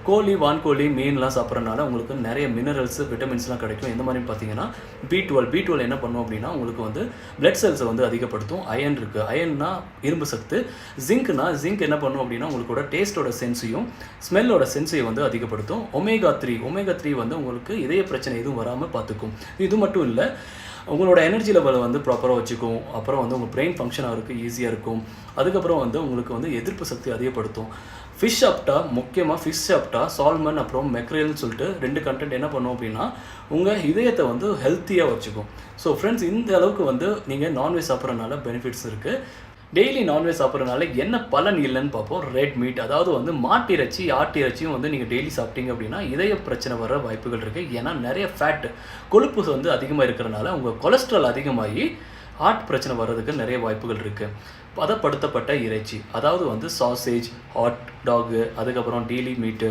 கோழி, வான்கோழி, மீன்லாம் சாப்பிட்றனால உங்களுக்கு நிறைய மினரல்ஸ், விட்டமின்ஸ்லாம் கிடைக்கும். எந்த மாதிரின்னு பார்த்தீங்கன்னா, B12 என்ன பண்ணும் அப்படின்னா, உங்களுக்கு வந்து பிளட் செல்ஸை வந்து அதிகப்படுத்தும். அயன் இருக்குது. அயன்னா இரும்பு சத்து. ஜிங்க் என்ன பண்ணும் அப்படின்னா, உங்களோட டேஸ்ட்டோட சென்ஸையும், ஸ்மெல்லோட சென்ஸையும் வந்து அதிகப்படுத்தும். ஒமேகா 3 வந்து உங்களுக்கு இதய பிரச்சனை எதுவும் வராமல் பார்த்துக்கும். இது மட்டும் இல்லை, உங்களோட எனர்ஜி லெவலை வந்து ப்ராப்பராக வச்சுக்கும். அப்புறம் வந்து உங்கள் பிரெயின் ஃபங்க்ஷன் ஆகிறதுக்கு ஈஸியாக இருக்கும். அதுக்கப்புறம் வந்து உங்களுக்கு வந்து எதிர்ப்பு சக்தி அதிகப்படுத்தும். முக்கியமாக ஃபிஷ் சாப்பிட்டா சால்மன் அப்புறம் மெக்ரேல்னு சொல்லிட்டு 2 கண்டென்ட் என்ன பண்ணும் அப்படின்னா, உங்கள் இதயத்தை வந்து ஹெல்த்தியாக வச்சுக்கும். ஸோ ஃப்ரெண்ட்ஸ், இந்த அளவுக்கு வந்து நீங்கள் நான்வெஜ் சாப்பிட்றதுனால பெனிஃபிட்ஸ் இருக்குது. டெய்லி நான்வெஜ் சாப்பிட்றதுனால என்ன பலன் இல்லைன்னு பார்ப்போம். ரெட் மீட், அதாவது வந்து மாட்டிறைச்சி, ஆட்டிறைச்சியும் வந்து நீங்கள் டெய்லி சாப்பிட்டீங்க அப்படின்னா இதய பிரச்சனை வர வாய்ப்புகள் இருக்குது. ஏன்னா நிறைய கொழுப்பு வந்து அதிகமாக இருக்கிறனால உங்கள் கொலஸ்ட்ரால் அதிகமாகி ஹார்ட் பிரச்சனை வர்றதுக்கு நிறைய வாய்ப்புகள் இருக்குது. பதப்படுத்தப்பட்ட இறைச்சி, அதாவது வந்து சாசேஜ், ஹாட் டாகு, அதுக்கப்புறம் டெய்லி மீட்டு,